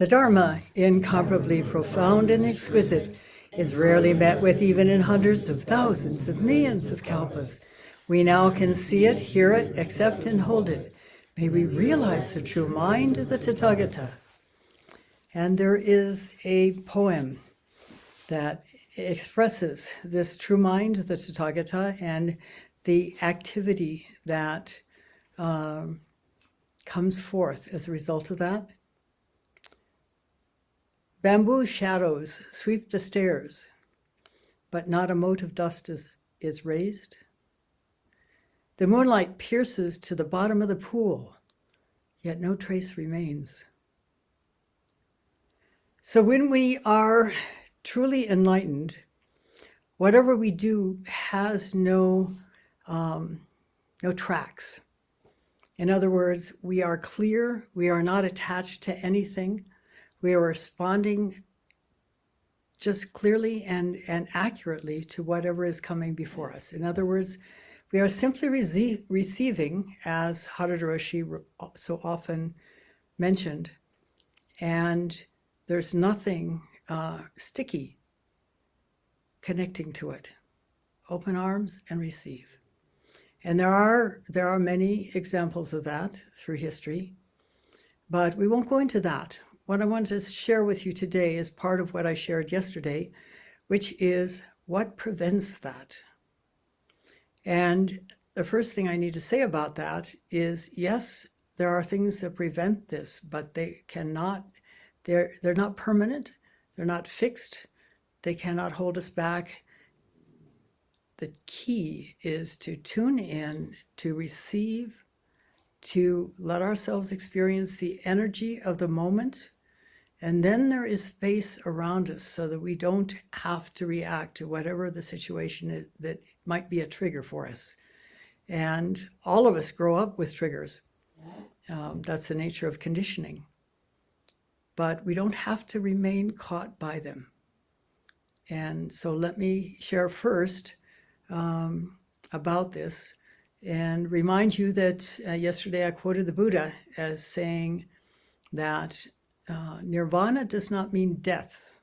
The Dharma, incomparably profound and exquisite, is rarely met with even in hundreds of thousands of millions of kalpas. We now can see it, hear it, accept and hold it. May we realize the true mind of the Tathagata. And there is a poem that expresses this true mind of the Tathagata and the activity that comes forth as a result of that. Bamboo shadows sweep the stairs, but not a mote of dust is raised. The moonlight pierces to the bottom of the pool, yet no trace remains. So when we are truly enlightened, whatever we do has no tracks. In other words, we are clear, we are not attached to anything. We are responding just clearly and accurately to whatever is coming before us. In other words, we are simply receiving, as Mitra-roshi so often mentioned, and there's nothing sticky connecting to it. Open arms and receive. And there are many examples of that through history, but we won't go into that. What I want to share with you today is part of what I shared yesterday, which is what prevents that. And the first thing I need to say about that is, yes, there are things that prevent this, but they're not permanent, they're not fixed, they cannot hold us back. The key is to tune in, to receive, to let ourselves experience the energy of the moment. And then there is space around us so that we don't have to react to whatever the situation is that might be a trigger for us. And all of us grow up with triggers. That's the nature of conditioning. But we don't have to remain caught by them. And so let me share first about this and remind you that yesterday I quoted the Buddha as saying that Nirvana does not mean death.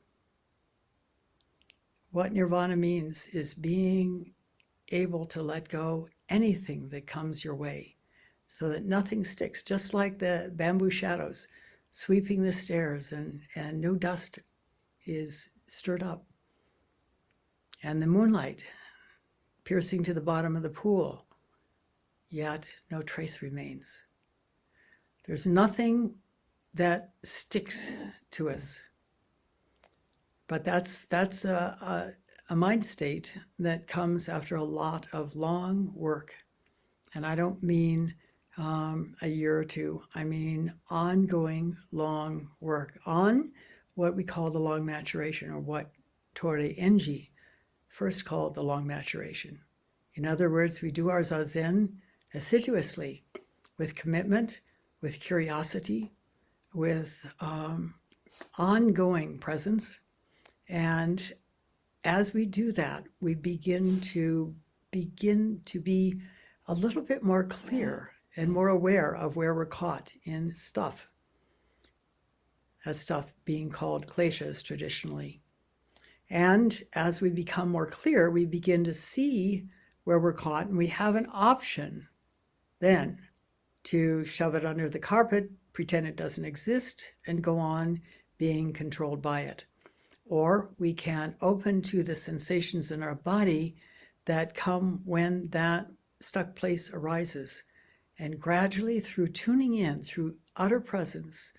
What Nirvana means is being able to let go anything that comes your way so that nothing sticks, just like the bamboo shadows sweeping the stairs and no dust is stirred up. And the moonlight piercing to the bottom of the pool, yet no trace remains. There's nothing that sticks to us. But that's a mind state that comes after a lot of long work. And I don't mean a year or two. I mean ongoing long work on what we call the long maturation, or what Torei Enji first called the long maturation. In other words, we do our Zazen assiduously, with commitment, with curiosity, with ongoing presence. And as we do that, we begin to be a little bit more clear and more aware of where we're caught in stuff. That stuff being called kleshas traditionally. And as we become more clear, we begin to see where we're caught, and we have an option then to shove it under the carpet, pretend it doesn't exist, and go on being controlled by it. Or we can open to the sensations in our body that come when that stuck place arises. And gradually, through tuning in, through utter presence,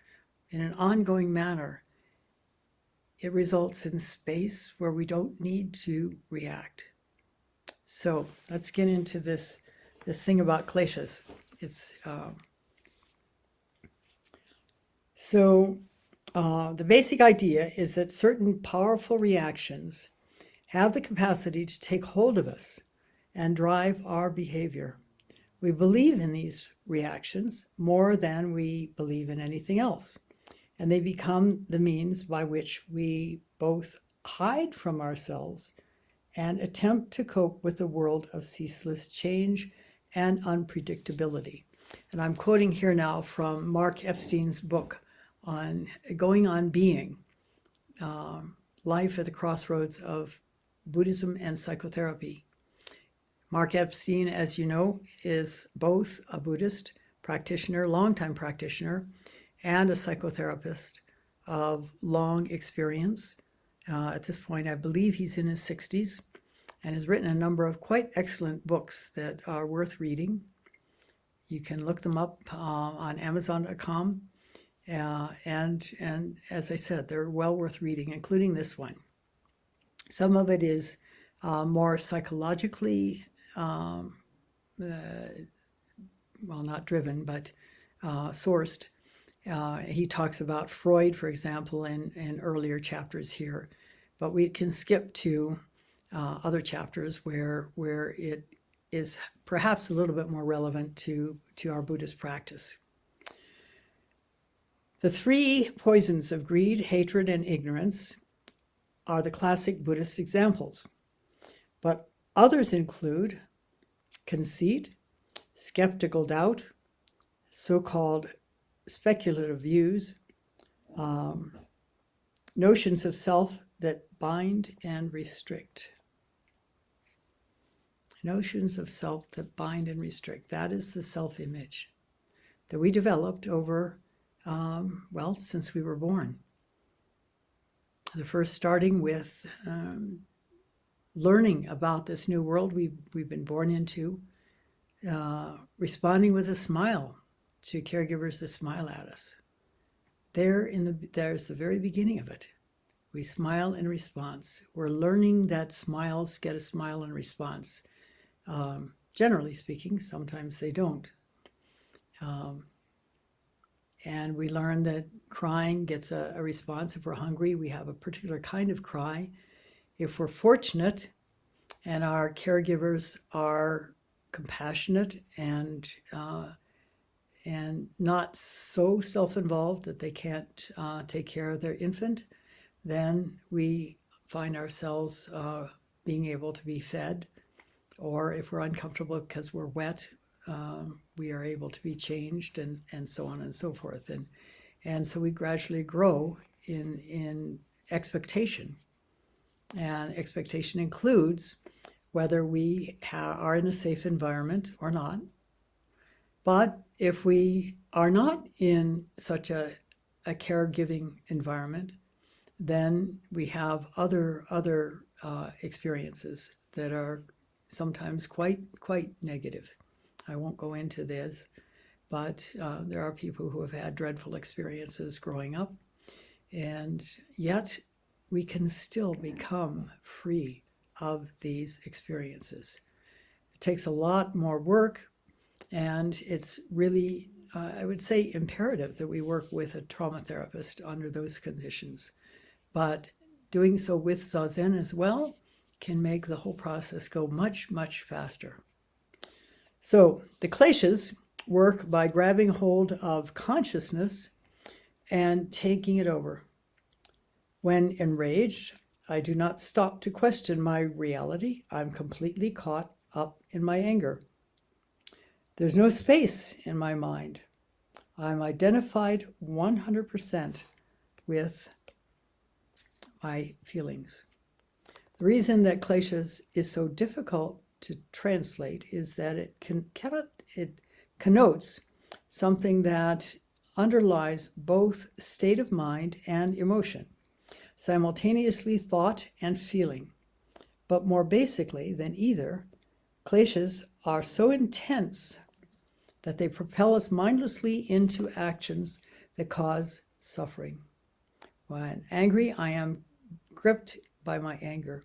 in an ongoing manner, it results in space where we don't need to react. So let's get into this thing about kleshas. It's the basic idea is that certain powerful reactions have the capacity to take hold of us and drive our behavior. We believe in these reactions more than we believe in anything else. And they become the means by which we both hide from ourselves and attempt to cope with the world of ceaseless change and unpredictability. And I'm quoting here now from Mark Epstein's book, going on being, life at the crossroads of Buddhism and psychotherapy. Mark Epstein, as you know, is both a Buddhist practitioner, longtime practitioner, and a psychotherapist of long experience. At this point, I believe he's in his 60s and has written a number of quite excellent books that are worth reading. You can look them up on Amazon.com. And as I said, they're well worth reading, including this one. Some of it is more psychologically, well, not driven, but sourced. He talks about Freud, for example, in earlier chapters here, but we can skip to other chapters where it is perhaps a little bit more relevant to our Buddhist practice. The three poisons of greed, hatred, and ignorance are the classic Buddhist examples, but others include conceit, skeptical doubt, so-called speculative views, notions of self that bind and restrict. Notions of self that bind and restrict. That is the self-image that we developed over, well, since we were born. The first starting with learning about this new world we've been born into, responding with a smile to caregivers that smile at us. There's the very beginning of it. We smile in response. We're learning that smiles get a smile in response. Generally speaking, sometimes they don't. And we learn that crying gets a response. If we're hungry, we have a particular kind of cry. If we're fortunate and our caregivers are compassionate and not so self-involved that they can't take care of their infant, then we find ourselves being able to be fed. Or if we're uncomfortable because we're wet, we are able to be changed, and so on and so forth. And so we gradually grow in expectation. And expectation includes whether we are in a safe environment or not. But if we are not in such a caregiving environment, then we have other experiences that are sometimes quite negative. I won't go into this, but there are people who have had dreadful experiences growing up, and yet we can still become free of these experiences. It takes a lot more work, and it's really, I would say, imperative that we work with a trauma therapist under those conditions. But doing so with Zazen as well can make the whole process go much faster. So the kleshas work by grabbing hold of consciousness and taking it over. When enraged, I do not stop to question my reality. I'm completely caught up in my anger. There's no space in my mind. I'm identified 100% with my feelings. The reason that kleshas is so difficult to translate is that it connotes something that underlies both state of mind and emotion, simultaneously thought and feeling. But more basically than either, kleshas are so intense that they propel us mindlessly into actions that cause suffering. When angry, I am gripped by my anger,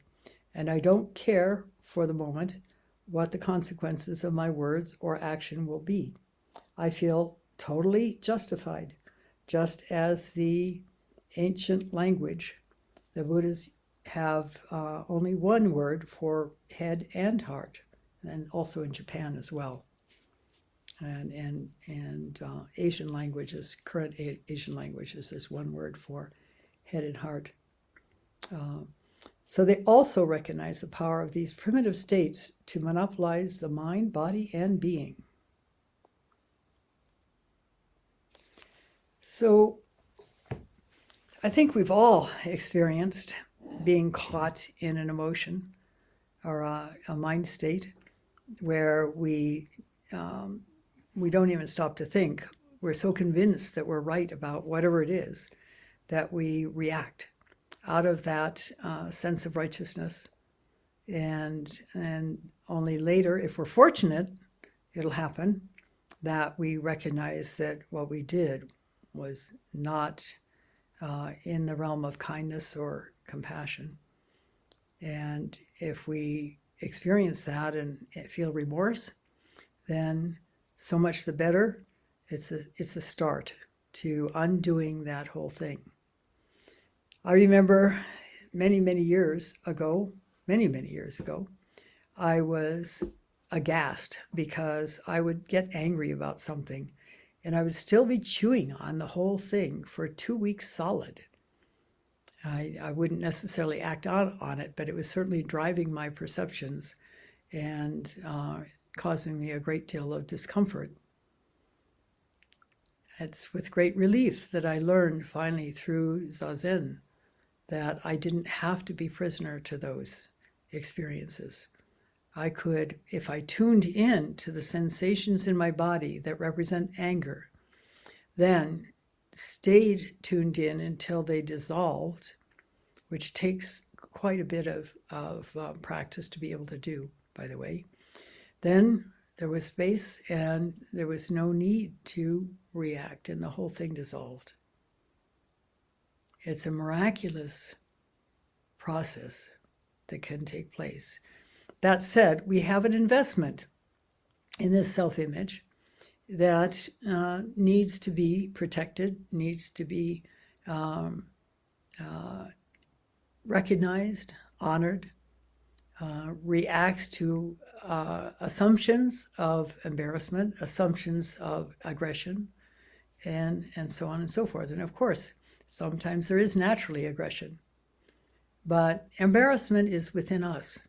and I don't care for the moment what the consequences of my words or action will be. I feel totally justified, just as the ancient language, the Buddhas have only one word for head and heart, and also in Japan as well. And Asian languages, current Asian languages, there's one word for head and heart. So they also recognize the power of these primitive states to monopolize the mind, body, and being. So I think we've all experienced being caught in an emotion or a mind state where we don't even stop to think. We're so convinced that we're right about whatever it is that we react out of that sense of righteousness. And only later, if we're fortunate, it'll happen that we recognize that what we did was not in the realm of kindness or compassion. And if we experience that and feel remorse, then so much the better. It's a start to undoing that whole thing. I remember many years ago, I was aghast because I would get angry about something and I would still be chewing on the whole thing for 2 weeks solid. I wouldn't necessarily act out on it, but it was certainly driving my perceptions and causing me a great deal of discomfort. It's with great relief that I learned finally through Zazen that I didn't have to be prisoner to those experiences. I could, if I tuned in to the sensations in my body that represent anger, then stayed tuned in until they dissolved, which takes quite a bit of practice to be able to do, by the way. Then there was space and there was no need to react, and the whole thing dissolved. It's a miraculous process that can take place. That said, we have an investment in this self-image that needs to be protected, needs to be recognized, honored, reacts to assumptions of embarrassment, assumptions of aggression, and so on and so forth. And of course, sometimes there is naturally aggression, but embarrassment is within us.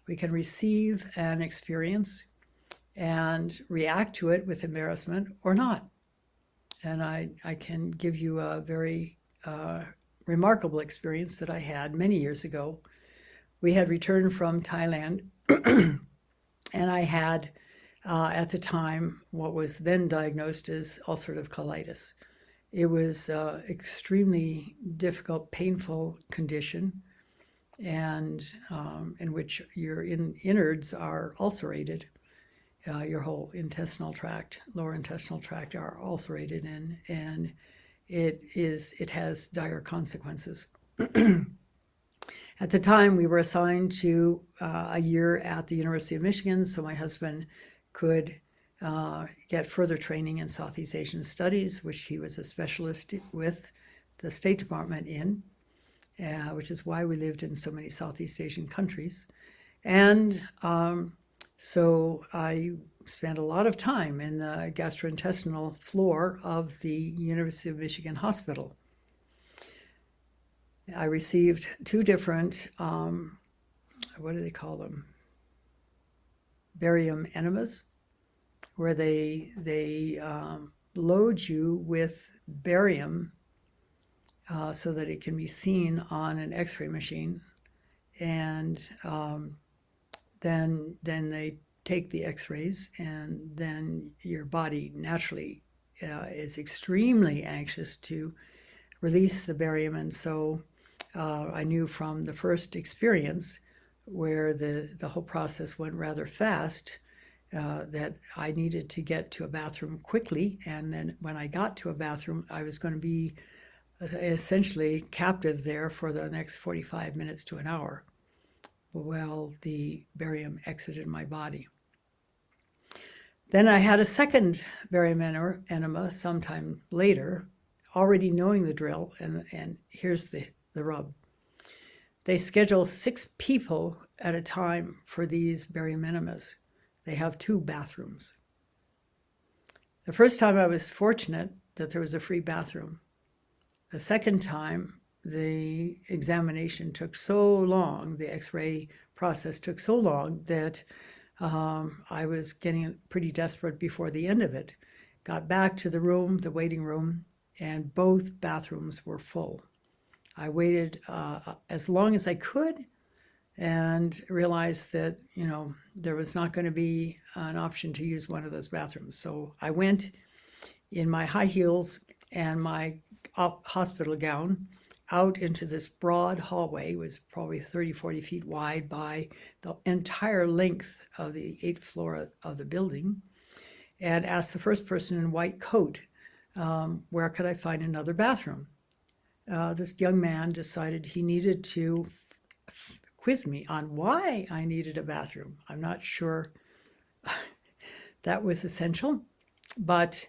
We can receive an experience and react to it with embarrassment or not. And I can give you a very remarkable experience that I had many years ago. We had returned from Thailand, and I had, at the time, what was then diagnosed as ulcerative colitis. It was an extremely difficult, painful condition, and in which your innards are ulcerated. Your whole intestinal tract, lower intestinal tract, are ulcerated, and it has dire consequences. At the time, we were assigned to a year at the University of Michigan, so my husband could get further training in Southeast Asian studies, which he was a specialist with the State Department in, which is why we lived in so many Southeast Asian countries. And so I spent a lot of time in the gastrointestinal floor of the University of Michigan Hospital. I received 2 different, what do they call them? Barium enemas, where they load you with barium so that it can be seen on an X-ray machine, and then they take the X-rays, and then your body naturally is extremely anxious to release the barium. And so I knew from the first experience, where the whole process went rather fast, that I needed to get to a bathroom quickly. And then when I got to a bathroom, I was going to be essentially captive there for the next 45 minutes to an hour while the barium exited my body. Then I had a second barium enema sometime later, already knowing the drill, and here's the rub. They schedule 6 people at a time for these barium enemas. They have 2 bathrooms. The first time I was fortunate that there was a free bathroom. The second time, the examination took so long, the X-ray process took so long that I was getting pretty desperate before the end of it. Got back to the room, the waiting room, and both bathrooms were full. I waited as long as I could and realized that, there was not going to be an option to use one of those bathrooms. So I went in my high heels and my hospital gown out into this broad hallway. It was probably 30, 40 feet wide by the entire length of the 8th floor of the building, and asked the first person in a white coat, where could I find another bathroom? This young man decided he needed to quiz me on why I needed a bathroom. I'm not sure that was essential, but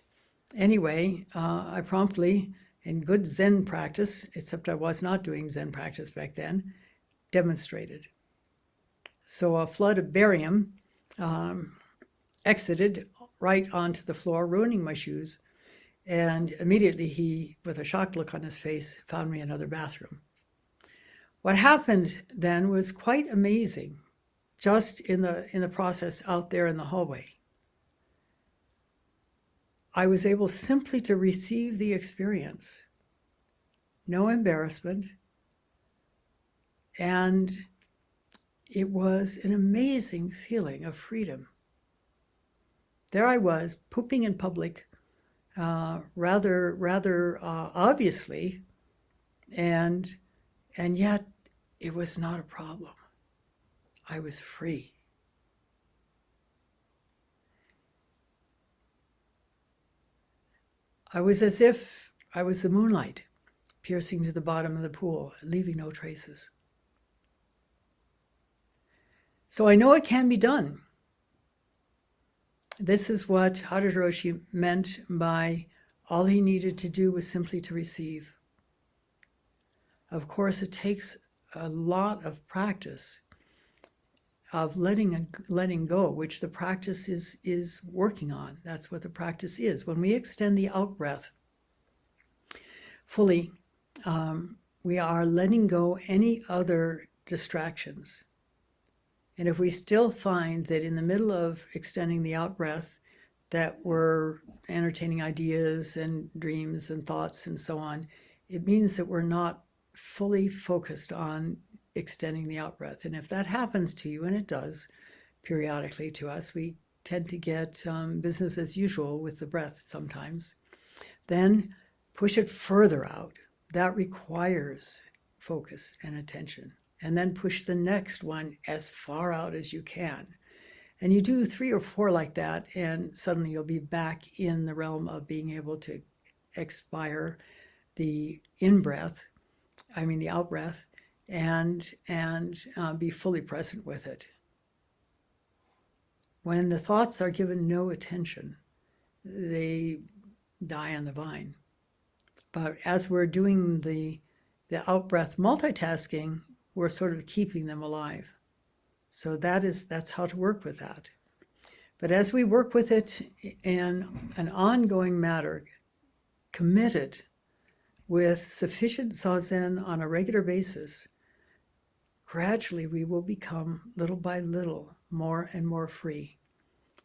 anyway, I promptly, in good Zen practice, except I was not doing Zen practice back then, demonstrated. So a flood of barium exited right onto the floor, ruining my shoes. And immediately he, with a shocked look on his face, found me another bathroom. What happened then was quite amazing, just in the process out there in the hallway. I was able simply to receive the experience, no embarrassment, and it was an amazing feeling of freedom. There I was, pooping in public, rather obviously, and yet it was not a problem. I was free. I was as if I was the moonlight piercing to the bottom of the pool, leaving no traces. So I know it can be done. This is what Mitra-roshi meant by all he needed to do was simply to receive. Of course, it takes a lot of practice of letting go, which the practice is working on. That's what the practice is. When we extend the out breath fully, we are letting go any other distractions. And if we still find that in the middle of extending the out breath that we're entertaining ideas and dreams and thoughts and so on, it means that we're not fully focused on extending the out breath. And if that happens to you, and it does periodically to us, we tend to get business as usual with the breath sometimes, then push it further out. That requires focus and attention. And then push the next one as far out as you can. And you do 3 or 4 like that, and suddenly you'll be back in the realm of being able to expire the the out breath, and be fully present with it. When the thoughts are given no attention, they die on the vine. But as we're doing the out breath multitasking, we're sort of keeping them alive. So that's how to work with that. But as we work with it in an ongoing matter, committed with sufficient zazen on a regular basis, gradually we will become, little by little, more and more free.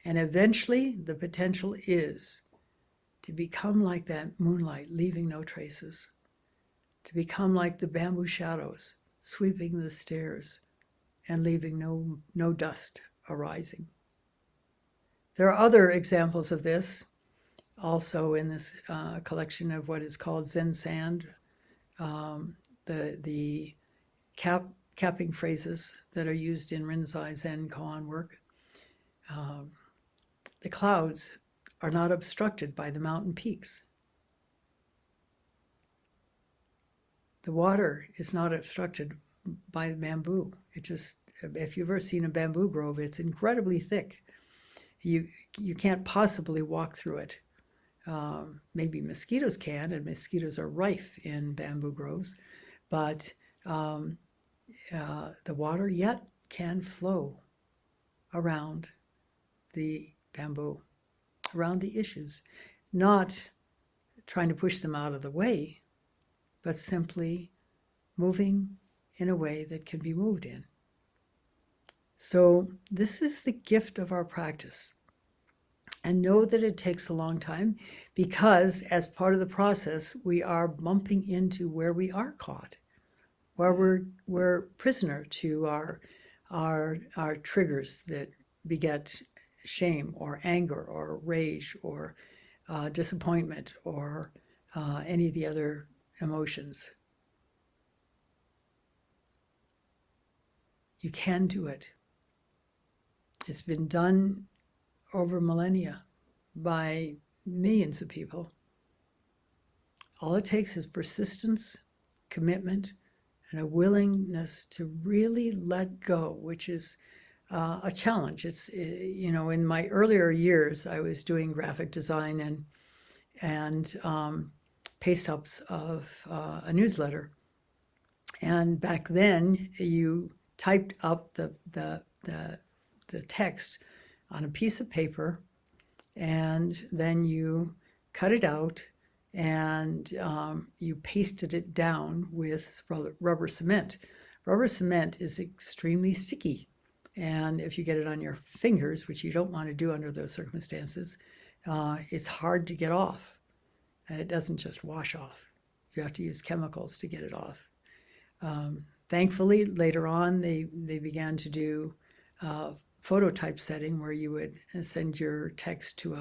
And eventually the potential is to become like that moonlight, leaving no traces, to become like the bamboo shadows, sweeping the stairs and leaving no dust arising. There are other examples of this also in this collection of what is called Zen Sand, the capping phrases that are used in Rinzai Zen koan work. The clouds are not obstructed by the mountain peaks. The water is not obstructed by bamboo. It just, if you've ever seen a bamboo grove, it's incredibly thick. You can't possibly walk through it. Maybe mosquitoes can, and mosquitoes are rife in bamboo groves, but the water yet can flow around the bamboo, around the issues, not trying to push them out of the way, but simply moving in a way that can be moved in. So this is the gift of our practice. And know that it takes a long time, because as part of the process, we are bumping into where we are caught. or we're prisoner to our triggers that beget shame or anger or rage or disappointment or any of the other emotions. You can do it. It's been done over millennia by millions of people. All it takes is persistence, commitment, and a willingness to really let go, which is a challenge. It's, in my earlier years, I was doing graphic design and paste ups of a newsletter. And back then, you typed up the text on a piece of paper, and then you cut it out and you pasted it down with rubber cement. Rubber cement is extremely sticky. And if you get it on your fingers, which you don't want to do under those circumstances, it's hard to get off. It doesn't just wash off. You have to use chemicals to get it off. Thankfully, later on, they began to do photo typesetting, where you would send your text to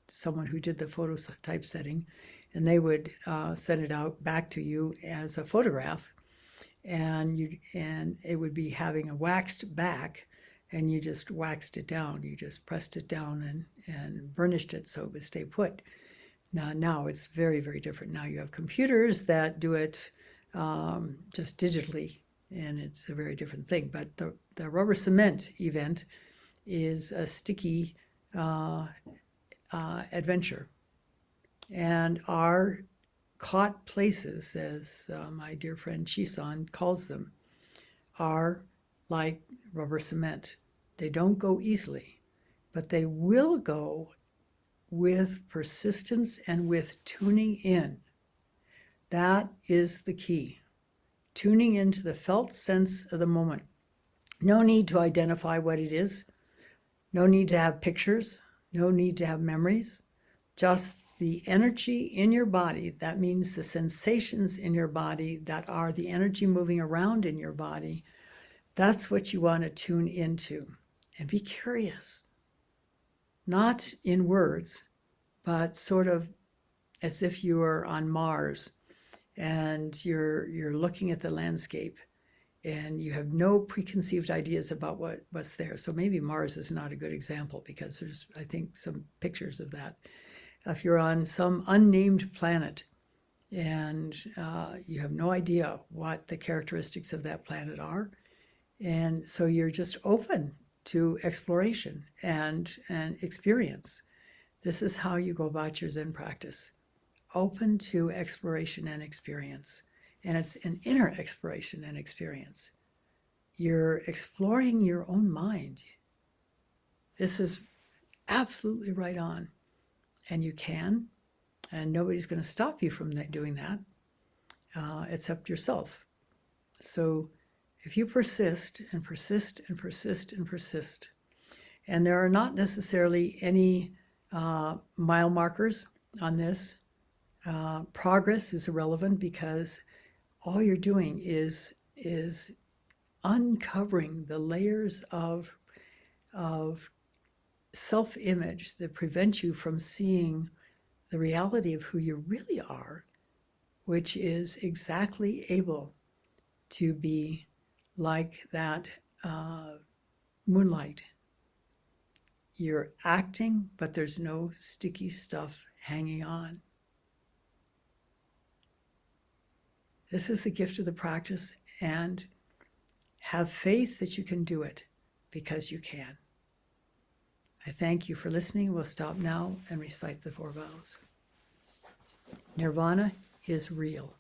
someone who did the photo typesetting, and they would send it out back to you as a photograph, and it would be having a waxed back, and you just waxed it down. You just pressed it down and burnished it so it would stay put. Now it's very, very different. Now you have computers that do it just digitally, and it's a very different thing. But the rubber cement event is a sticky adventure. And our caught places, as my dear friend Chisan calls them, are like rubber cement. They don't go easily, but they will go with persistence and with tuning in. That is the key. Tuning into the felt sense of the moment. No need to identify what it is. No need to have pictures. No need to have memories. Just the energy in your body. That means the sensations in your body that are the energy moving around in your body. That's what you want to tune into. And be curious. Not in words, but sort of as if you were on Mars and you're looking at the landscape and you have no preconceived ideas about what's there. So maybe Mars is not a good example, because there's, I think, some pictures of that. If you're on some unnamed planet and you have no idea what the characteristics of that planet are, and so you're just open to exploration and experience. This is how you go about your Zen practice. Open to exploration and experience. And it's an inner exploration and experience. You're exploring your own mind. This is absolutely right on. And you can, and nobody's going to stop you from doing that, except yourself. So if you persist and persist and persist and persist, and there are not necessarily any mile markers on this, progress is irrelevant, because all you're doing is uncovering the layers of self-image that prevent you from seeing the reality of who you really are, which is exactly able to be like that moonlight. You're acting, but there's no sticky stuff hanging on. This is the gift of the practice, and have faith that you can do it, because you can. I thank you for listening. We'll stop now and recite the 4 vows. Nirvana is real.